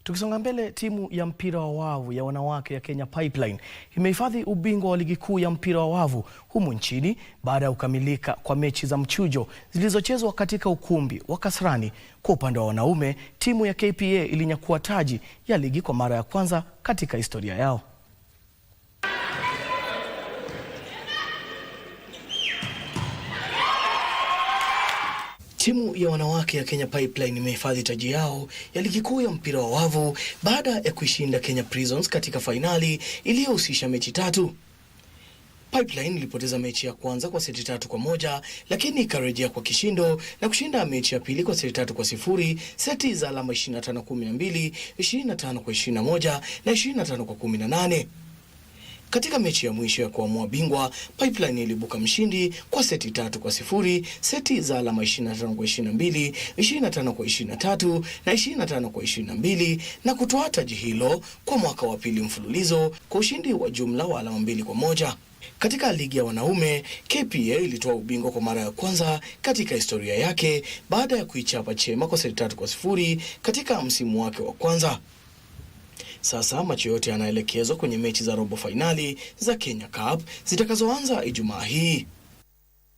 Tukisonga mbele, timu ya mpira wa wavu ya wanawake ya Kenya Pipeline imehifadhi ubingwa wa ligi kuu ya mpira wa wavu humu nchini baada ya kukamilika kwa mechi za mchujo zilizochezwa katika ukumbi wa Kasarani. Kwa upande wa wanaume, timu ya KPA ilinyakua taji ya ligi kwa mara ya kwanza katika historia yao. Timu ya wanawake ya Kenya Pipeline imehifadhi taji yao ya ligi kuu ya mpira wa wavu baada ya kuishinda Kenya Prisons katika fainali iliyohusisha mechi tatu. Pipeline ilipoteza mechi ya kwanza kwa seti 3-1, lakini ikarejea kwa kishindo na kushinda mechi ya pili kwa seti 3-0, seti za alama 25-12, 25-21 na 25-18. Katika mechi ya mwisho ya kuamua bingwa, Pipeline ilibuka mshindi kwa seti 3-0, seti za alama 25-22, 25-23 na 25-22 na kutoa taji hilo kwa mwaka wa pili mfululizo kwa ushindi wa jumla wa alama 2-1. Katika ligi ya wanaume, KPA ilitoa ubingwa kwa mara ya kwanza katika historia yake baada ya kuichapa Chema kwa seti 3-0 katika msimu wake wa kwanza. Sasa macho yote yanaelekezwa kwenye mechi za robo fainali za Kenya Cup zitakazoanza Ijumaa hii.